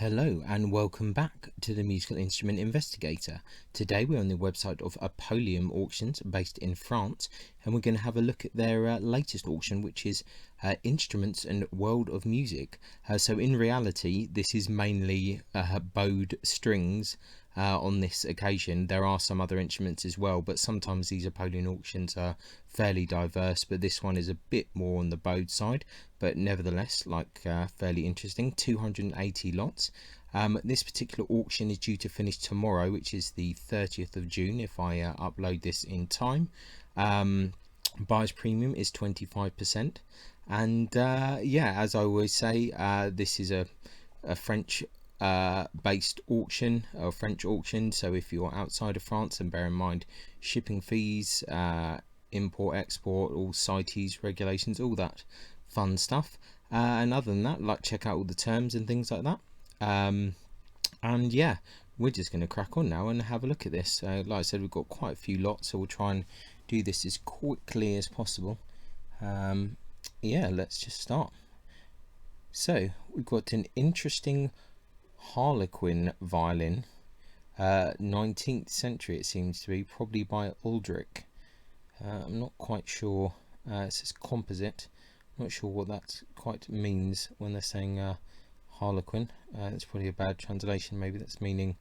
Hello and welcome back to the Musical Instrument Investigator. Today we're on the website of Apollium Auctions based in France, and we're going to have a look at their latest auction, which is Instruments and World of Music. So in reality this is mainly bowed strings. On this occasion there are some other instruments as well, but sometimes these Apollium auctions are fairly diverse, but this one is a bit more on the bowed side, but nevertheless fairly interesting. 280 lots. This particular auction is due to finish tomorrow, which is the 30th of June if I upload this in time. Buyer's premium is 25%, and yeah, as I always say, this is a French based auction, or French auction, so if you're outside of France, and bear in mind shipping fees, import export, all CITES regulations, all that fun stuff, and other than that, check out all the terms and things like that. And yeah, we're just going to crack on now and have a look at this. Like I said, we've got quite a few lots, so we'll try and do this as quickly as possible. Yeah, let's just start. So we've got an interesting Harlequin violin, 19th century it seems to be, probably by Uldrich. I'm not quite sure. It says composite. I'm not sure what that quite means when they're saying Harlequin. It's probably a bad translation, maybe that's meaning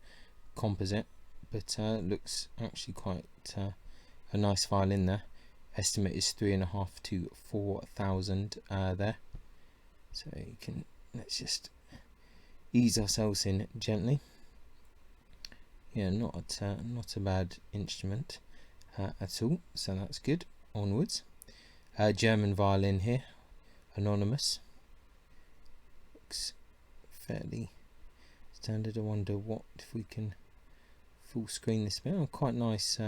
composite, but looks actually quite a nice violin there. Estimate is 3,500 to 4,000 there, so you can, let's just ease ourselves in gently. Yeah, not a bad instrument at all, so that's good. Onwards. German violin here, anonymous. Looks fairly standard. I wonder what if we can full screen this bit. Oh, quite nice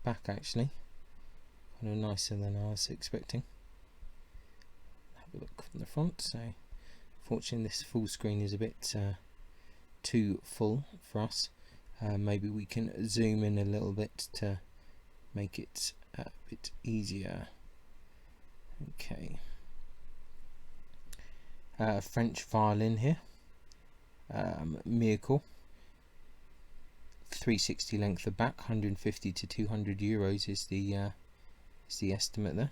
back actually, kind of nicer than I was expecting. Have a look from the front. So fortunately this full screen is a bit too full for us. Maybe we can zoom in a little bit to make it a bit easier. Okay. French violin here, Miracle, 360 length of back, 150 to 200 euros is the estimate there.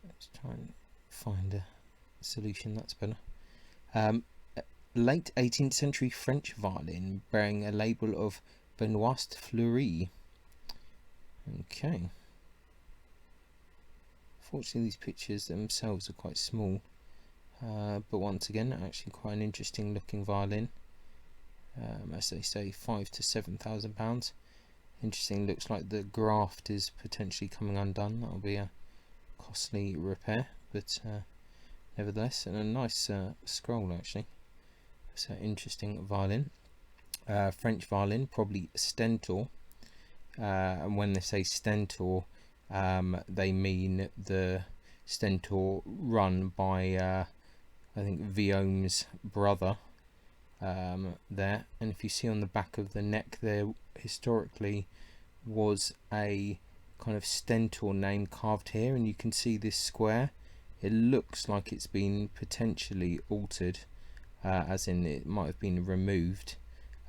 Let's try and find a solution that's better. Late 18th century French violin bearing a label of Benoist Fleury. Okay. Fortunately these pictures themselves are quite small, but once again actually quite an interesting looking violin. As they say, £5,000 to £7,000. Interesting, looks like the graft is potentially coming undone. That'll be a costly repair, but nevertheless, and a nice scroll actually. So interesting violin. French violin, probably Stentor, and when they say Stentor, they mean the Stentor run by I think Violins' brother there. And if you see on the back of the neck there, historically was a kind of Stentor name carved here, and you can see this square. It looks like it's been potentially altered, as in it might have been removed,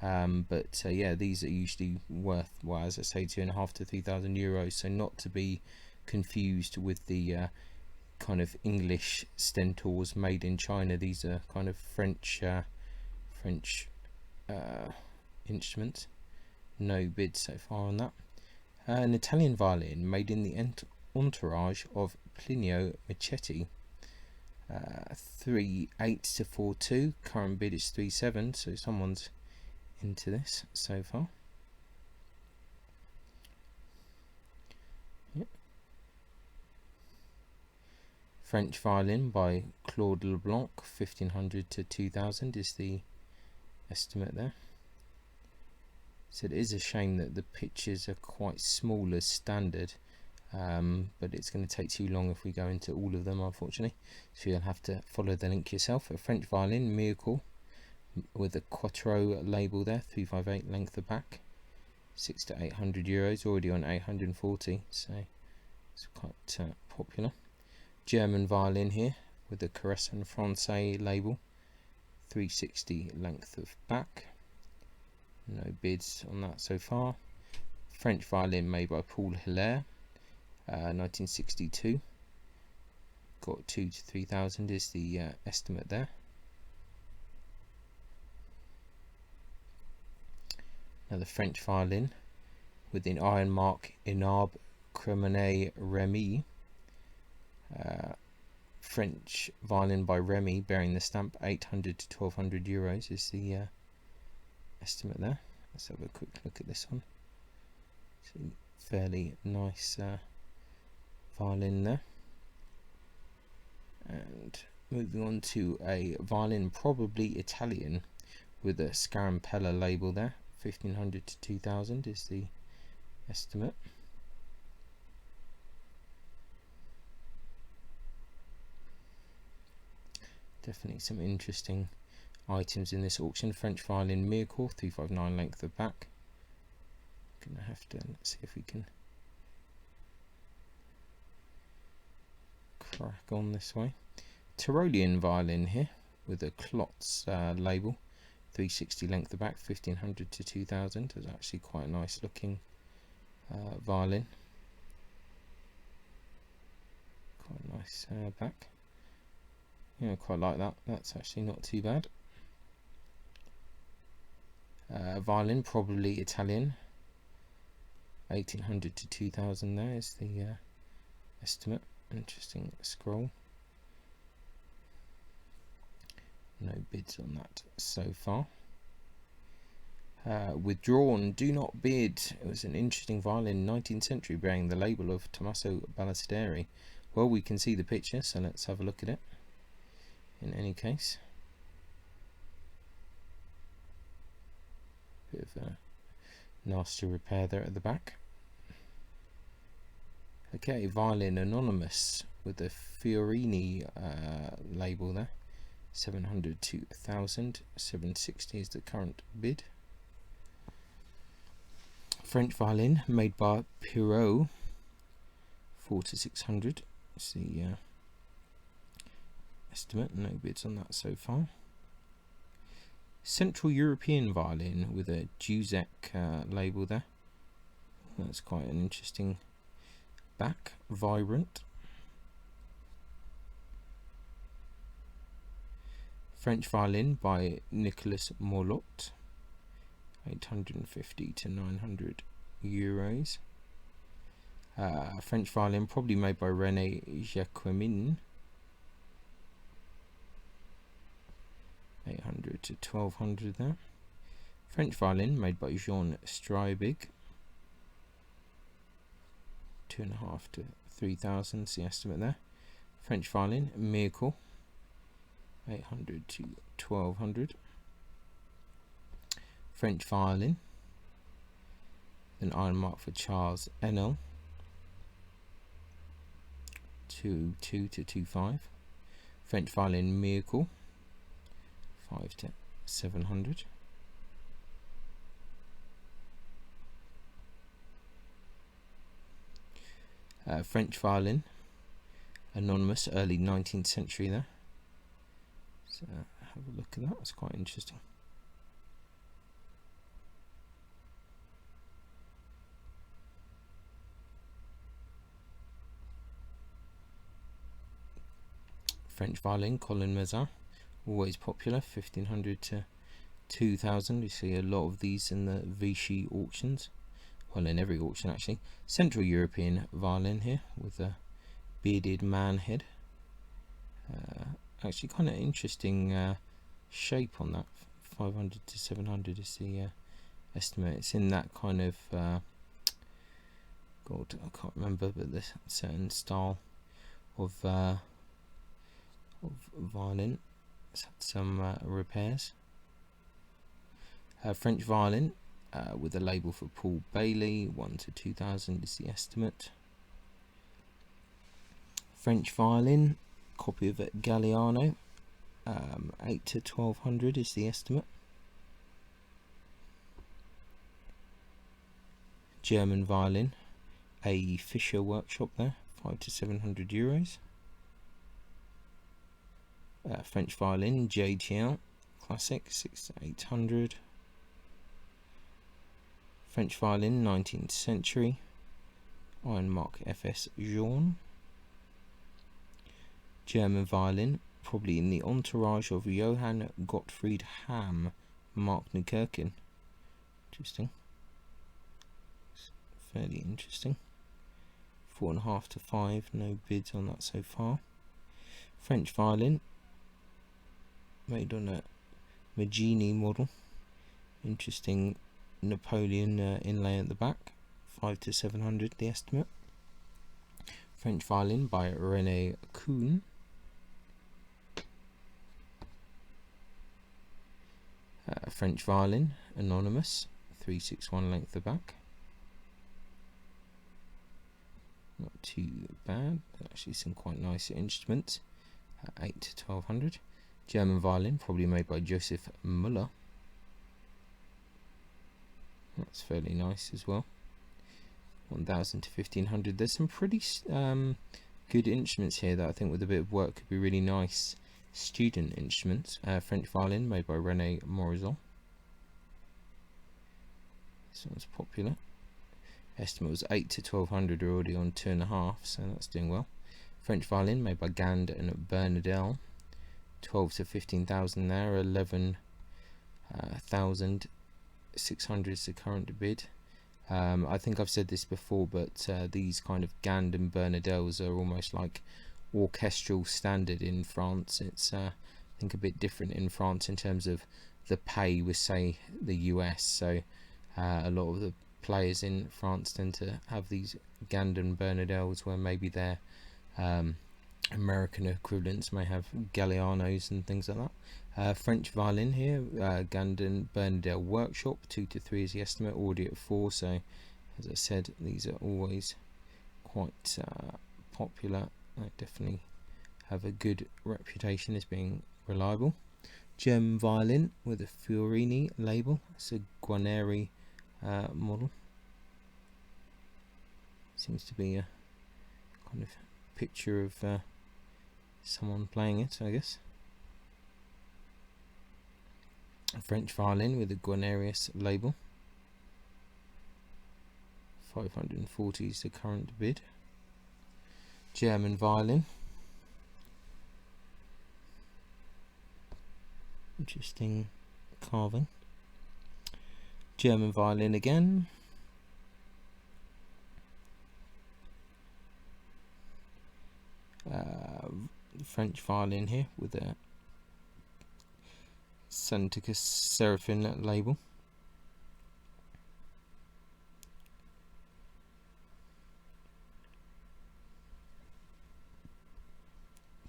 but yeah, these are usually worth, well, as I say, 2,500 to 3,000 euros, so not to be confused with the kind of English Stentors made in China. These are kind of French instruments. No bid so far on that. An Italian violin made in the entourage of Plinio Michetti, 3.8 to 4.2. Current bid is 3.7, so someone's into this so far. Yep. French violin by Claude Leblanc, 1,500 to 2,000 is the estimate there. So it is a shame that the pictures are quite small as standard, but it's going to take too long if we go into all of them, unfortunately, so you'll have to follow the link yourself. A French violin, Miracle, with a Quattro label there, 358 length of back, 600 to 800 euros, already on 840, so It's quite popular. German violin here with the Caresse en Francais label. 360 length of back. No bids on that so far. French violin made by Paul Hilaire, 1962. Got 2,000 to 3,000 is the estimate there. Another French violin with an iron mark Inab Cremone Remy. French violin by Remy bearing the stamp 800 to 1,200 euros is the estimate there. Let's have a quick look at this one. It's a fairly nice violin there. And moving on to a violin, probably Italian, with a Scarampella label there. 1,500 to 2,000 is the estimate. Definitely some interesting items in this auction. French violin Miracle, 359 length of back. Gonna have to, let's see if we can crack on this way. Tyrolean violin here with a Klotz label, 360 length of back, 1,500 to 2,000. It's actually quite a nice looking violin. Quite nice back. Yeah, quite like that. That's actually not too bad. Violin, probably Italian. 1,800 to 2,000 there is the estimate. Interesting scroll. No bids on that so far. Withdrawn, do not bid. It was an interesting violin, 19th century, bearing the label of Tommaso Ballesteri. Well, we can see the picture, so let's have a look at it. In any case, bit of a nasty repair there at the back. Okay, violin anonymous with the Fiorini label there. 700 to 1,000. 760 is the current bid. French violin made by Pirot, 400 to 600. It's the estimate. No bids on that so far. Central European violin with a Juzek label there. That's quite an interesting back. Vibrant. French violin by Nicolas Morlot, 850 to 900 euros. French violin probably made by René Jacquemin, 800 to 1,200 there. French violin made by Jean Streibig, 2,500 to 3,000 is the estimate there. French violin Miracle, 800 to 1,200. French violin, an iron mark for Charles Enel, 2,200 to 2,500. French violin Miracle, 500 to 700. French violin anonymous, early 19th century there. So have a look at that. It's quite interesting. French violin Colin Mazin, always popular, 1,500 to 2,000. You see a lot of these in the Vichy auctions, well, in every auction actually. Central European violin here with a bearded man head. Actually kind of interesting shape on that. 500 to 700 is the estimate. It's in that kind of God, I can't remember, but this certain style of violin. It's had some repairs. French violin with a label for Paul Bailey, 1,000 to 2,000 is the estimate. French violin, copy of it Galliano, 800 to 1,200 is the estimate. German violin, a Fischer workshop there, €500 to €700. French violin JTL classic, 600 to 800. French violin 19th century, Iron Mark FS Jaune. German violin, probably in the entourage of Johann Gottfried Hamm, Mark Nukirkin. Interesting. It's fairly interesting. 4.5 to 5, no bids on that so far. French violin, made on a Magini model. Interesting Napoleon inlay at the back. 500 to 700 the estimate. French violin by René Kuhn. French violin, anonymous, 361 length of back. Not too bad. Actually, some quite nice instruments. 8 to 1200. German violin, probably made by Joseph Müller. That's fairly nice as well. 1000 to 1500. There's some pretty good instruments here that I think with a bit of work could be really nice student instruments. French violin made by René Morizot. This one's popular. Estimate was 8 to 1200, already on 2.5, so that's doing well. French violin made by Gand and Bernadelle. 12 to 15,000 there. 11,600 is the current bid. I think I've said this before, but these kind of Gand and Bernadelles are almost like orchestral standard in France. It's I think a bit different in France in terms of the pay with, say, the US. So a lot of the players in France tend to have these Gand and Bernadelles, where maybe their American equivalents may have Gallianos and things like that. French violin here, Gand and Bernadelle Workshop, 2 to 3 is the estimate, already at 4. So as I said, these are always quite popular. They definitely have a good reputation as being reliable. German violin with a Fiorini label. It's a Guarneri model. Seems to be a kind of picture of someone playing it, I guess. A French violin with a Guarnerius label. 540 is the current bid. German violin. Interesting carving. German violin again. French violin here with a Santicus Seraphim label.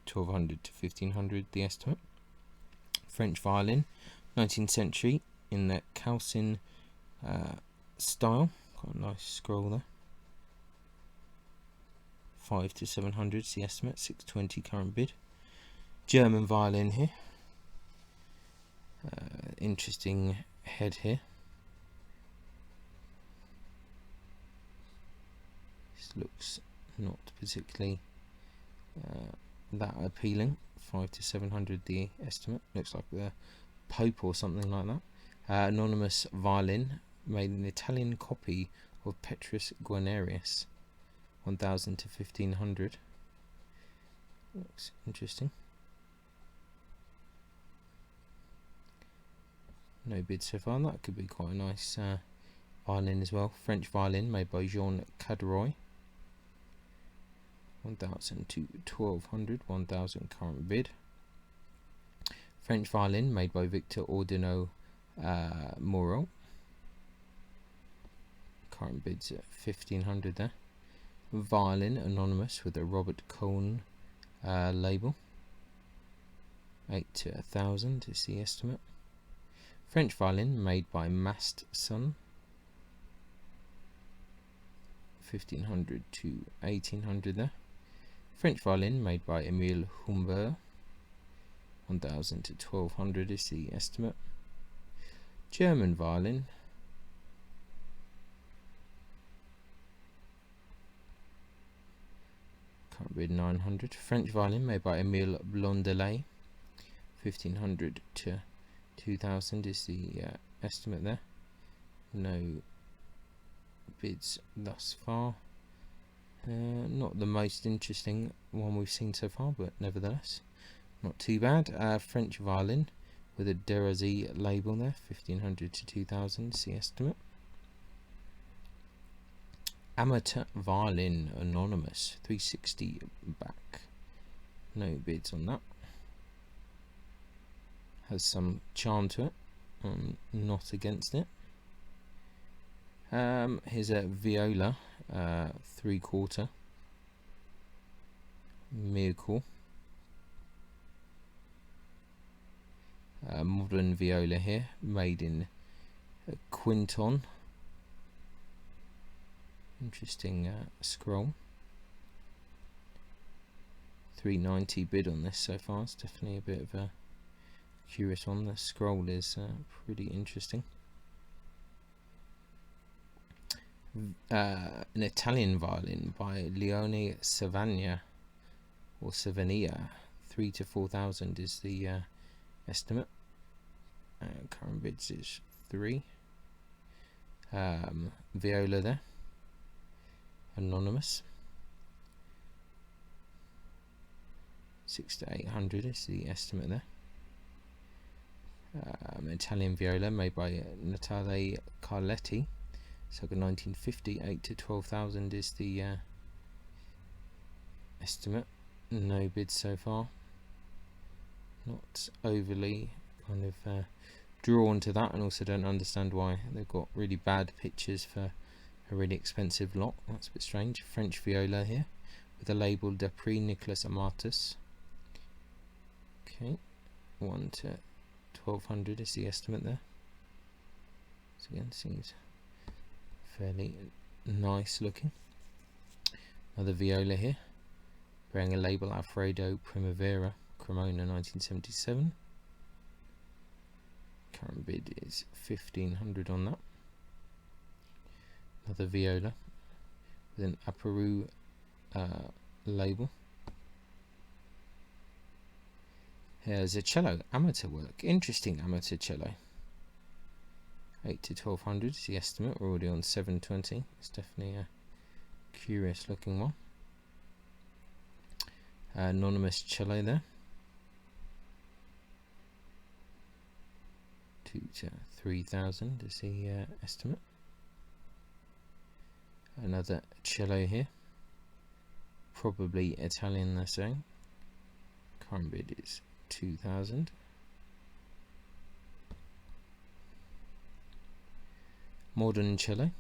$1,200 to $1,500 the estimate. French violin, 19th century, in the Calcin style. Got a nice scroll there. 500 to 700 is the estimate. 620 current bid. German violin here. Interesting head here. This looks not particularly that appealing. 500 to 700 the estimate. Looks like the Pope or something like that. Anonymous violin, made an Italian copy of Petrus Guarnerius. 1000 to 1500. Looks interesting. No bid so far. That could be quite a nice violin as well. French violin made by Jean Cadroy. 1000 to 1200. 1000 current bid. French violin made by Victor Ordino Moreau. Current bids at 1500 there. Violin, anonymous, with a Robert Cohn label. 8 to 1000 is the estimate. French violin made by Mast Son. 1500 to 1800 there. French violin made by Emile Humbert. 1000 to 1200 is the estimate. German violin. Current bid 900. French violin made by Emile Blondelet, 1500 to 2000 is the estimate there. No bids thus far. Not the most interesting one we've seen so far, but nevertheless not too bad. French violin with a Derazy label there, 1500 to 2000 is the estimate. Amateur violin anonymous, 360 back. No bids on that. Has some charm to it. I'm not against it. Here's a viola, 3/4 miracle. Modern viola here, made in Quinton. Interesting scroll. 390 bid on this so far. It's definitely a bit of a curious one. The scroll is pretty interesting. An Italian violin by Leone Savagna or Savania, 3 to 4,000 is the estimate. Current bids is 3. Viola there, anonymous, 6 to 800 is the estimate there. Italian viola made by Natale Carletti, circa 1950, 8 to 12,000 is the estimate. No bids so far. Not overly kind of drawn to that, and also don't understand why they've got really bad pictures for a really expensive lot. That's a bit strange. French viola here with a label de Prix Nicolas Amatus. Okay, 1 to 1200 is the estimate there. So again, seems fairly nice looking. Another viola here, bearing a label Alfredo Primavera, Cremona 1977. Current bid is 1500 on that. Another viola with an Aparu label. Here's a cello, amateur work. Interesting amateur cello. 8 to 1200 is the estimate. We're already on 720. It's definitely a curious looking one. Anonymous cello there. 2 to 3000 is the estimate. Another cello here, probably Italian they're saying. Current bid is 2000. Modern cello,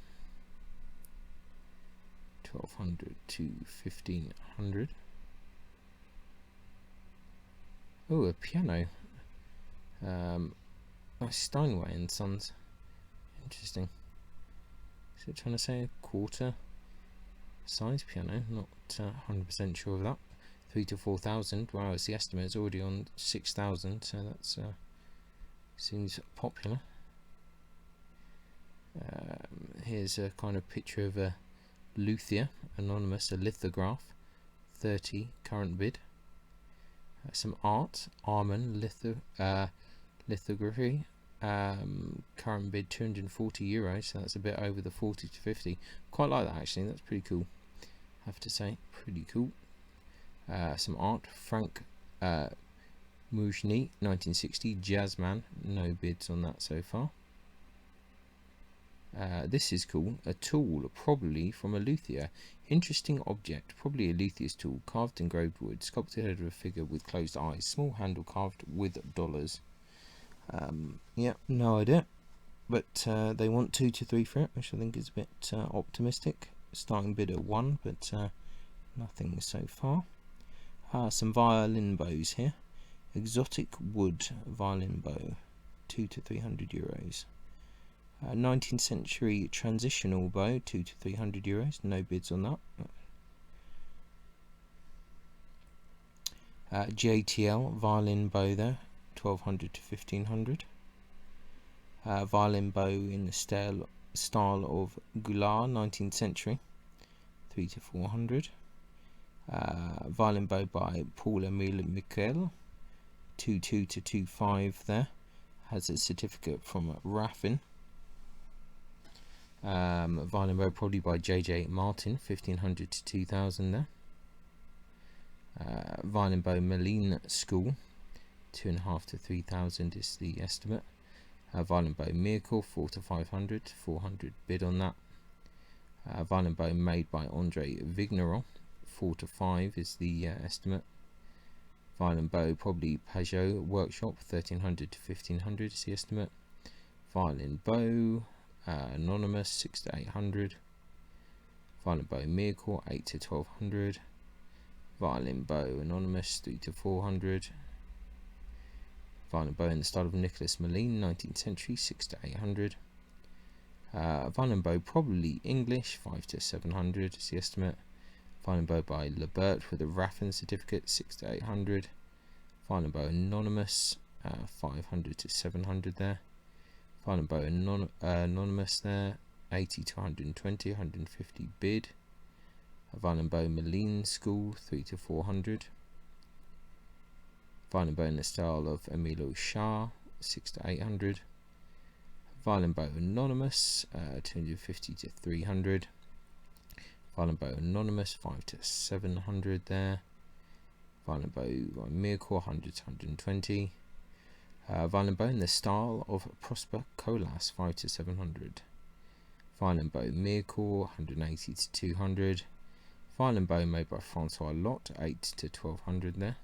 1200 to 1500. Oh, a piano. Steinway and Sons. Interesting. Is it trying to say a quarter size piano? Not 100% sure of that. 3 to 4,000. Wow, it's the estimate. It's already on 6,000, so that's seems popular. Here's a kind of picture of a luthier, anonymous, a lithograph, 30 current bid. Some art, Arman lithography, current bid €240, so that's a bit over the 40 to 50. Quite like that actually. That's pretty cool, I have to say. Pretty cool. Some art, Frank Moujny, 1960, Jazzman. No bids on that so far. This is cool. A tool, probably from a luthier. Interesting object, probably a luthier's tool, carved engraved wood, sculpted head of a figure with closed eyes, small handle carved with dollars. Yeah, no idea, but they want 2 to 3 for it, which I think is a bit optimistic. Starting bid at 1, but nothing so far. Some violin bows here. Exotic wood violin bow, 2 to 300 euros. 19th century transitional bow, 2 to 300 euros. No bids on that. JTL violin bow there, 1200 to 1500. Violin bow in the style of Goulart, 19th century, 3 to 400. Violin bow by Paul Emile Michael, 2.2 to 2.5 there. Has a certificate from Raffin. Violin bow probably by J.J. Martin, 1500 to 2000 there. Violin bow Meline School, 2.5 to 3,000 is the estimate. Violin bow Miracle, 4 to 500, 400 bid on that. Violin bow made by Andre Vigneron, 4 to 5 is the estimate. Violin bow probably Peugeot Workshop, 1300 to 1500 is the estimate. Violin bow Anonymous, 6 to 800. Violin bow Miracle, 8 to 1200. Violin bow Anonymous, 3 to 400. Violin bow in the style of Nicholas Moline, 19th century, 6 to 800. Violin bow probably English, 5 to 700 is the estimate. Violin bow by Lebert with a Raffin certificate, 6 to 800. Violin bow Anonymous, 500 to 700 there. Violin bow Anonymous there, 80 to 120, 150 bid. Violin bow Moline School, 3 to 400. Violin bow in the style of Emilio Shah, 6 to 800. Violin bow Anonymous, 250 to 300. Violin bow Anonymous, 5 to 700 there. Violin bow by Miracle, 100 to 120. Violin bow in the style of Prosper Colas, 5 to 700. Violin bow Miracle, 180 to 200. Violin bow made by Francois Lot, 8 to 1200 there.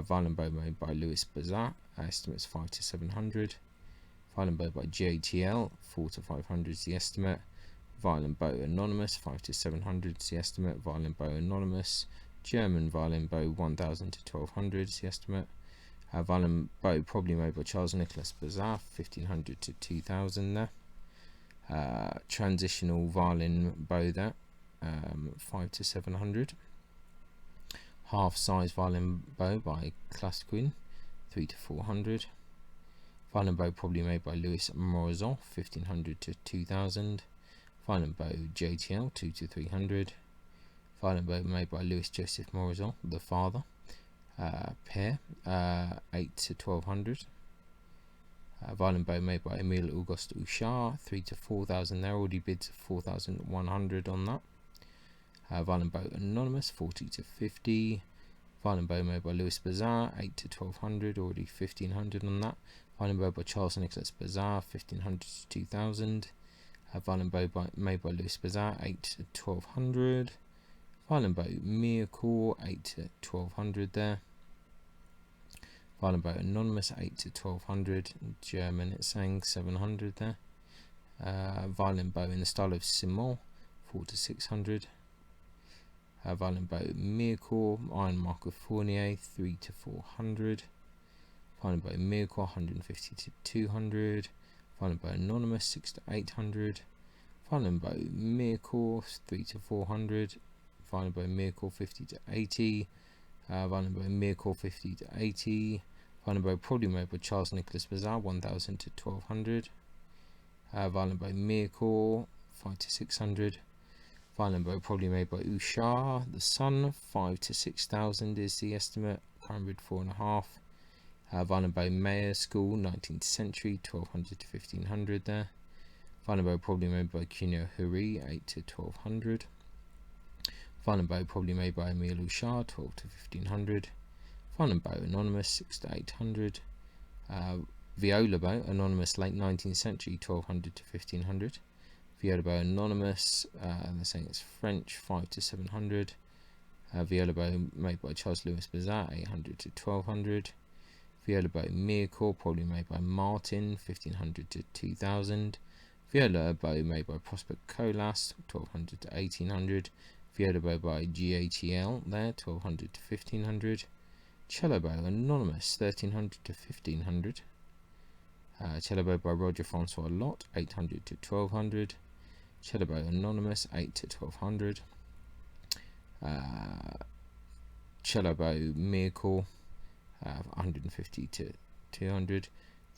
Violin bow made by Louis Bazat, estimates 5 to 700. Violin bow by JTL, 4 to 500 is the estimate. Violin bow Anonymous, 5 to 700 is the estimate. Violin bow Anonymous German violin bow, 1000 to 1200 is the estimate. Violin bow probably made by Charles Nicholas Bazat, 1500 to 2000 there. Transitional violin bow there, 5 to 700. Half size violin bow by Klasquin, 3 to 400. Violin bow probably made by Louis Morazan, 1500 to 2000. Violin bow JTL, 2 to 300. Violin bow made by Louis Joseph Morazan, the father, pair, 8 to 1200. Violin bow made by Emile Auguste Houchard, 3 to 4000. There already bids 4100 on that. Violin bow Anonymous, 40 to 50. Violin bow made by Louis Bazar, 8 to 1200, already 1500 on that. Violin bow by Charles Nicholas Bazar, 1500 to 2000. Violin bow made by Louis Bazar, 8 to 1200. Violin bow Miracle, 8 to 1200 there. Violin bow Anonymous, 8 to 1200. In German it's saying 700 there. Violin bow in the style of Simon, 4 to 600. Violin bow Miracle, Iron Mark of Fournier, 3 to 400. Violin bow Miracle, 150 to 200. Violin bow Anonymous, 6 to 800. Violin bow Miracle, 3 to 400. Violin bow Miracle, 50 to 80. Violin bow Miracle, 50 to 80. Violin bow probably made by Charles Nicholas Bazar, 1000 to 1200. Violin bow Miracle, 5 to 600. Violin bow probably made by Houchard, the son, 5 to 6000 is the estimate. Current bid 4.5. Violin bow Mayer School, 19th century, 1200 to 1500 there. Violin bow probably made by Cuneo Huri, 8 to 1200. Violin bow probably made by Emile Houchard, 12 to 1500. Violin bow Anonymous, 6 to 800. Viola bow Anonymous, late 19th century, 1200 to 1500. Viola bow Anonymous, they're saying it's French, 5 to 700. Viola bow made by Charles Louis Bazat, 800 to 1200. Viola bow Miracle, probably made by Martin, 1500 to 2000. Viola bow made by Prosper Colas, 1200 to 1800. Viola bow by GATL there, 1200 to 1500. Cello bow Anonymous, 1300 to 1500. Cello bow by Roger Francois Lot, 800 to 1200. Cello bow Anonymous, 8 to 1200. Cello bow Miracle, 150 to 200.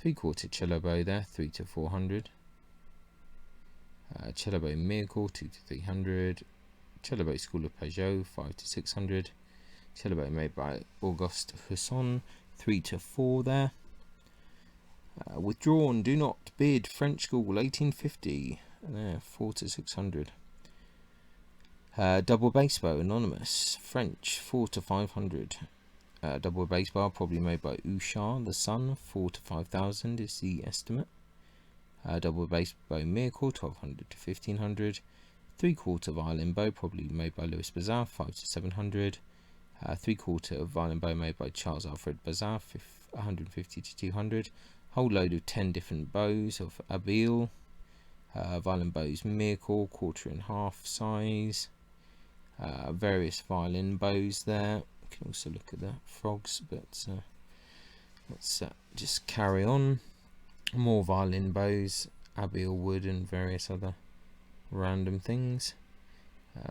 3/4 cello bow there, 3 to 400. Cello bow Miracle, 2 to 300. Cello bow School of Peugeot, 5 to 600. Cello bow made by Auguste Husson, 3 to 4 there. Withdrawn, do not bid, French School, 1850, there, 4 to 600. Double bass bow, anonymous, French, 4 to 500. Double bass bar, probably made by Usha, the Sun, 4 to 5,000 is the estimate. Double bass bow Miracle, 1200 to 1500. 3/4 violin bow, probably made by Louis Bazar, 5 to 700. 3/4 violin bow made by Charles Alfred Bazar, 150 to 200. Whole load of 10 different bows of Abil. Violin bows Miracle, 1/4 size. Various violin bows there. You can also look at the frogs, but let's just carry on. More violin bows, Abil wood and various other random things.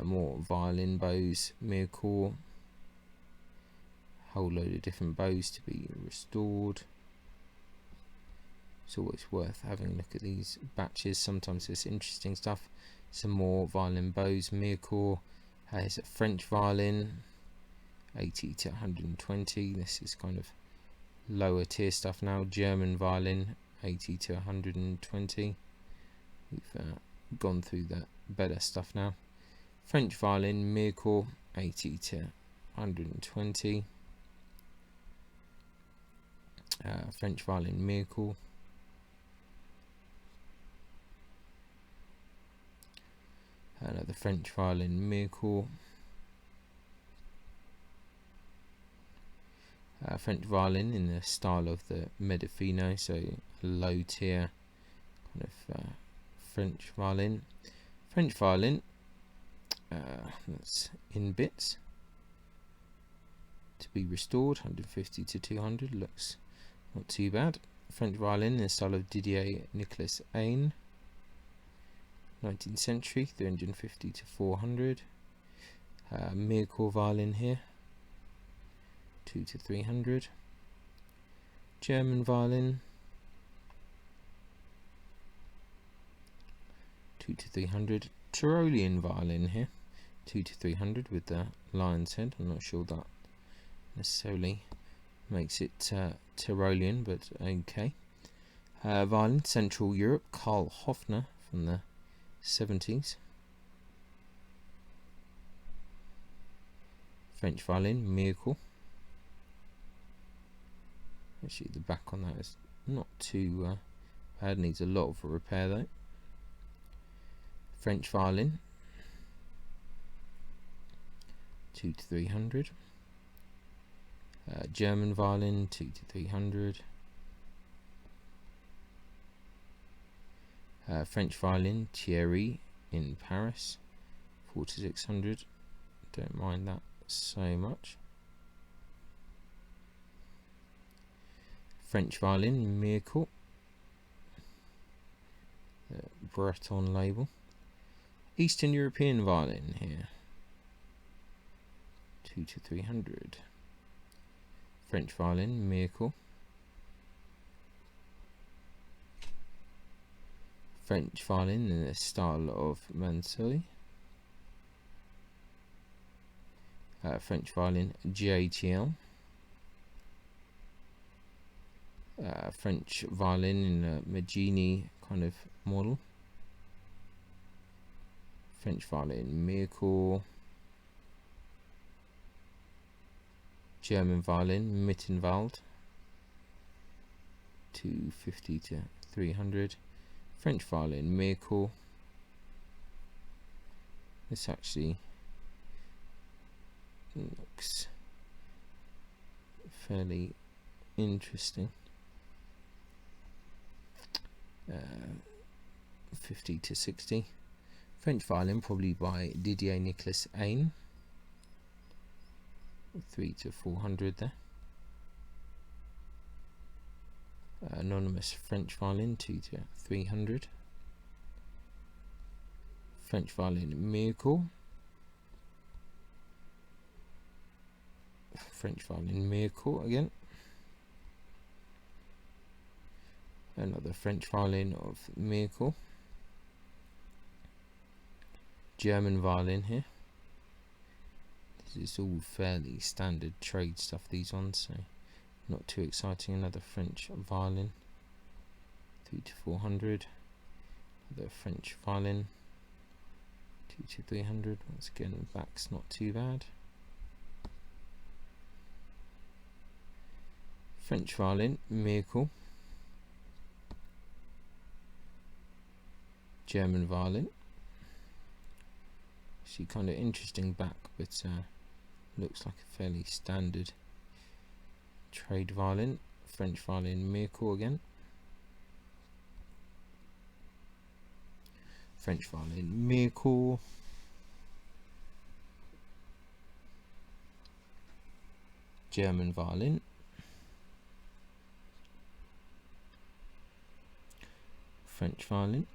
More violin bows, Miracle. Whole load of different bows to be restored. It's always worth having a look at these batches. Sometimes there's interesting stuff. Some more violin bows, Miracle. Here's a French violin, 80 to 120. This is kind of lower tier stuff now. German violin, 80 to 120. We've gone through the better stuff now. French violin, Miracle, 80 to 120. French violin, Miracle. Another French violin, Miracle. French violin in the style of the Medifino, so low tier kind of French violin. French violin, that's in bits to be restored, 150 to 200, looks not too bad. French violin in the style of Didier Nicolas Ain, 19th century, 350 to 400. Miracle violin here, 2 to 300. German violin, 2 to 300. Tyrolean violin here, 2 to 300 with the lion's head. I'm not sure that necessarily makes it Tyrolean, but okay. Violin, Central Europe, Karl Hofner from the 70s. French violin, Miracle. Actually, the back on that is not too bad, needs a lot of repair though. French violin, 2 to 300. German violin, 2 to 300. French violin, Thierry in Paris, 4 to 600. Don't mind that so much. French violin, Miracle, the Breton label. Eastern European violin here, 2 to 300. French violin, Miracle. French violin in the style of Mansoy. French violin, JTL. French violin in a Maggini kind of model. French violin, Miracle. German violin, Mittenwald, 250 to 300. French violin, Miracle. This actually looks fairly interesting. 50 to 60. French violin, probably by Didier Nicolas Ain, 3 to 400 there. Anonymous French violin, 2 to 300. French violin, Miracle. French violin, Miracle again. Another French violin of Miracle. German violin here, It's all fairly standard trade stuff, these ones, so not too exciting. Another French violin, 3 to 400. Another French violin, 2 to 300. Once again, back's not too bad. French violin, Miracle. German violin. See, kind of interesting back, but looks like a fairly standard trade violin. French violin, Miracle again. French violin, Miracle. German violin. French violin.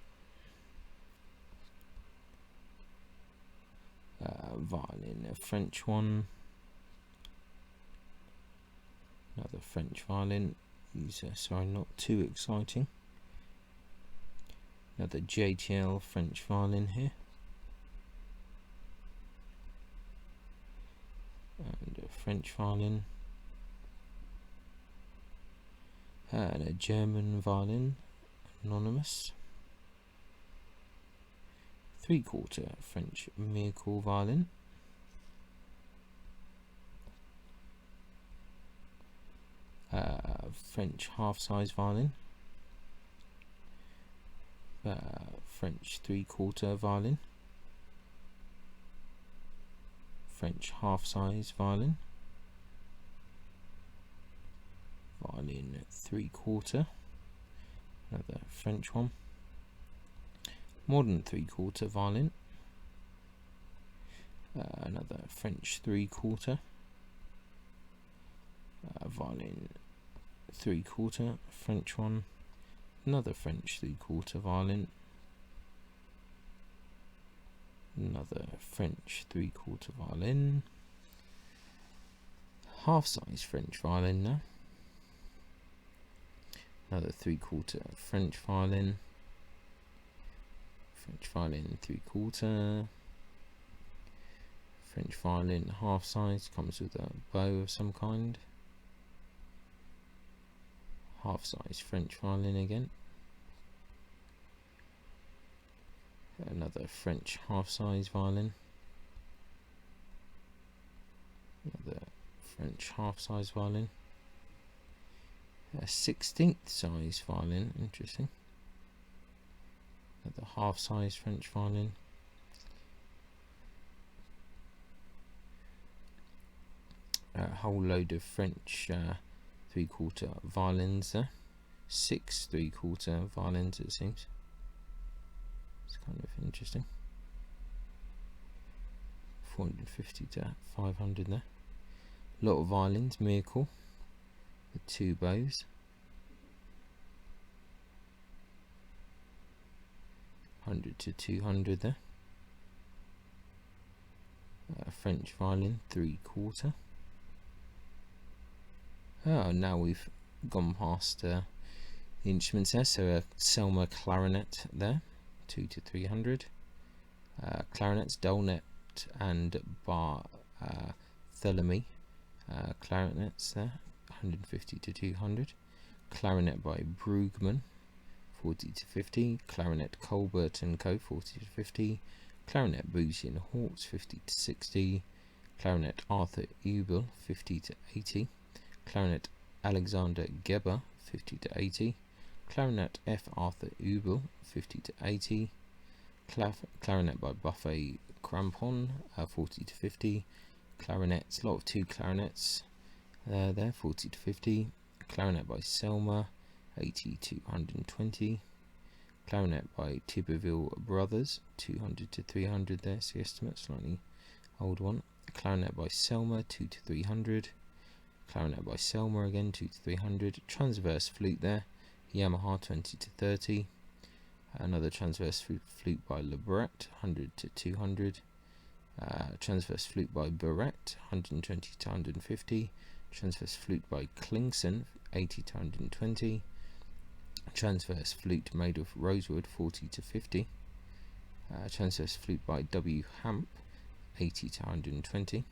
Violin, a French one. Another French violin. These are, sorry, not too exciting. Another JTL French violin here. And a French violin. And a German violin, anonymous. 3/4 French Miracle violin. French half-size violin. French 3/4 violin. French half-size violin. Violin 3/4. Another French one. Modern 3/4 violin. Another French 3/4. Violin 3/4, French one. Another French 3/4 violin. Another French 3/4 violin. Half-size French violin now. Another 3/4 French violin. French violin 3/4. French violin half-size, comes with a bow of some kind. Half-size French violin again. Another French half-size violin. Another French half-size violin. A 16th size violin, interesting. Another half-size French violin. A whole load of French 3/4 violins there. 6 3/4 violins, it seems. It's kind of interesting. 450 to 500 there. A lot of violins, Miracle, with 2 bows. 100 to 200 there. French violin 3/4. Oh, now we've gone past the instruments there. So a Selmer clarinet there, 2 to 300. Clarinets, Dolnet and Barthélemy clarinets there, 150 to 200. Clarinet by Brugmann, 40 to 50. Clarinet Colbert and Co, 40 to 50. Clarinet Boozy and Hawks, 50 to 60. Clarinet Arthur Ubel, 50 to 80. Clarinet Alexander Geber, 50 to 80. Clarinet F. Arthur Ubel, 50 to 80. Clarinet by Buffet Crampon, 40 to 50. Clarinets, a lot of 2 clarinets there, 40 to 50. Clarinet by Selmer, 80 to 120. Clarinet by Tiberville Brothers, 200 to 300 there, so the estimate, slightly old one. Clarinet by Selmer, 2 to 300. Clarinet by Selmer again, 2 to 300. Transverse flute there, Yamaha, 20 to 30. Another transverse flute by Lebret, 100 to 200. Transverse flute by Barrett, 120 to 150. Transverse flute by Klingson, 80 to 120. Transverse flute made of rosewood, 40 to 50. Transverse flute by W. Hamp, 80 to 120.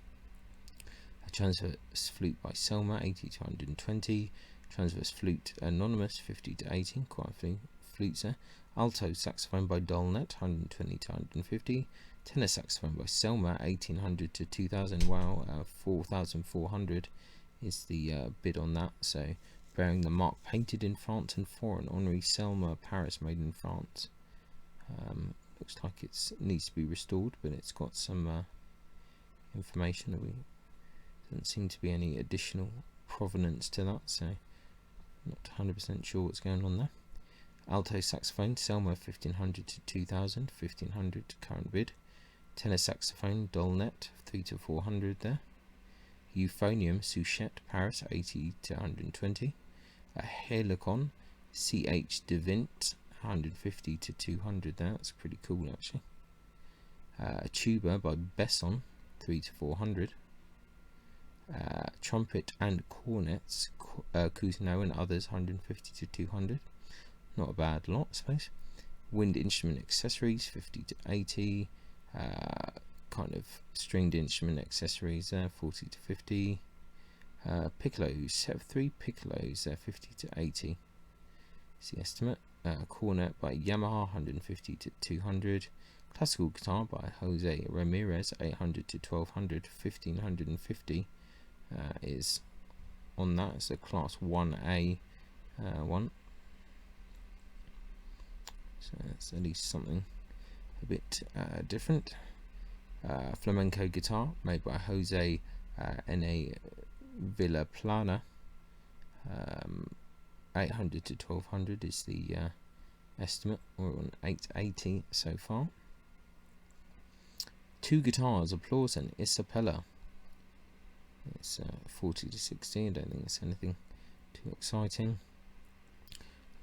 A transverse flute by Selma, 80 to 120. Transverse flute Anonymous, 50 to 80. Quite a few flutes there. Alto saxophone by Dolnet, 120 to 150. Tenor saxophone by Selma, 1800 to 2000. Wow, 4,400 is the bid on that. So bearing the mark painted in France and foreign. Honorary Selma, Paris, made in France. Looks like it needs to be restored, but it's got some information that doesn't seem to be any additional provenance to that, so not 100% sure what's going on there. Alto saxophone Selma, 1500 to 2000. 1500 current bid. Tenor saxophone Dolnet, 3 to 400 there. Euphonium Souchet, Paris, 80 to 120. A Helicon CH Devint, 150 to 200 there. That's pretty cool actually. A tuba by Besson, 3 to 400. Trumpet and cornets Cousineau and others, 150 to 200. Not a bad lot, I suppose. Wind instrument accessories, 50 to 80. Kind of stringed instrument accessories there, 40 to 50. Piccolos, set of 3 piccolos there, 50 to 80 is the estimate. Cornet by Yamaha, 150 to 200. Classical guitar by Jose Ramirez, 800 to 1200. 1550 is on that. It's a class 1A one, so that's at least something a bit different. Flamenco guitar made by Jose N.A. Villaplana, 800 to 1200 is the estimate. We're on 880 so far. 2 guitars, Applause and Isabella. It's 40 to 60. I don't think it's anything too exciting.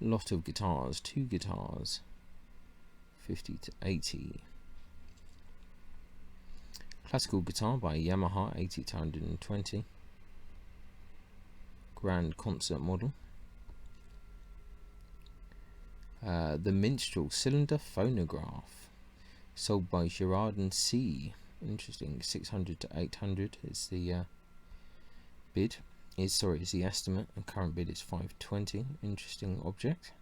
Lot of guitars, 2 guitars, 50 to 80. Classical guitar by Yamaha, 80 to 120. Grand concert model. The Minstrel cylinder phonograph, sold by Girard and C. Interesting. 600 to 800 is the bid. Is the estimate, and current bid is 520. Interesting object.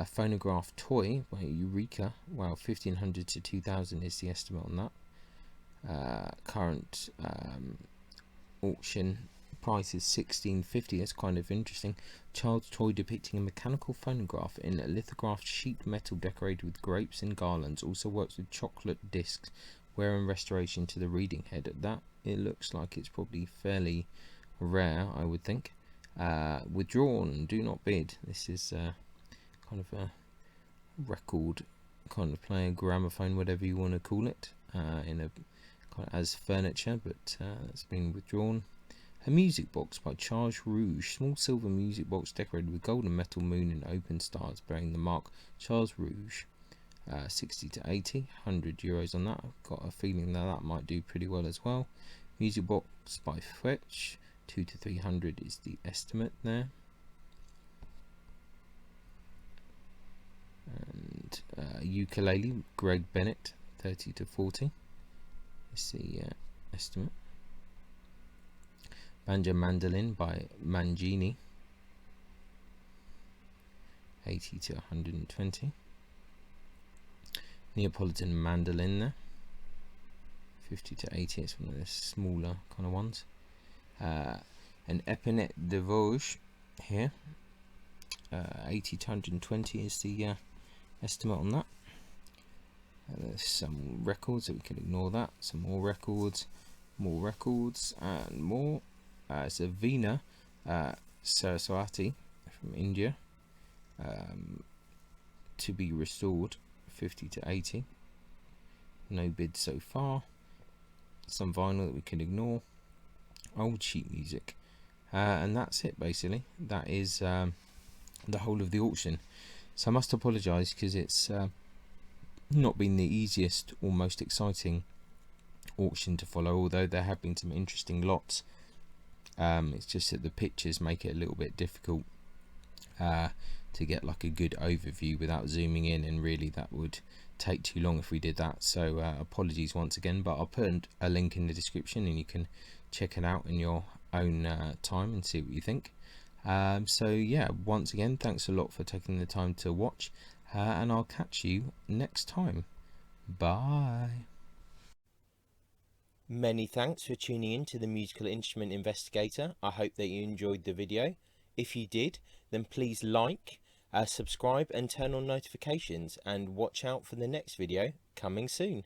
Phonograph toy by Eureka. Wow, 1500 to 2000 is the estimate on that. Current auction price is 1650. That's kind of interesting. Child's toy depicting a mechanical phonograph in a lithographed sheet metal decorated with grapes and garlands. Also works with chocolate discs. Wear and restoration to the reading head. That it looks like it's probably fairly rare, I would think. Withdrawn, do not bid. This is kind of a record kind of player, gramophone, whatever you want to call it, in a kind of as furniture, but it's been withdrawn. A music box by Charles Rouge, small silver music box decorated with golden metal moon and open stars, bearing the mark Charles Rouge. 60 to 80, 100 euros on that. I've got a feeling that might do pretty well as well. Music box by Fetch, 2 to 300 is the estimate there. And ukulele, Greg Bennett, 30 to 40 is the estimate. Banjo mandolin by Mangini, 80 to 120. Neapolitan mandolin there, 50 to 80. It's one of the smaller kind of ones. An Epinette de Vosges here, 80 to 120 is the estimate on that. There's some records, so we can ignore that. Some more records, and more. It's a Veena Saraswati from India, to be restored, 50 to 80. No bid so far. Some vinyl that we can ignore. Old sheet music, and that's it basically. That is the whole of the auction. So I must apologise because it's not been the easiest or most exciting auction to follow, although there have been some interesting lots. It's just that the pictures make it a little bit difficult to get like a good overview without zooming in, and really that would take too long if we did that. So apologies once again, but I'll put a link in the description and you can check it out in your own time and see what you think. So yeah, once again, thanks a lot for taking the time to watch, and I'll catch you next time. Bye. Many thanks for tuning in to the Musical Instrument Investigator. I hope that you enjoyed the video. If you did, then please like, subscribe and turn on notifications, and watch out for the next video coming soon.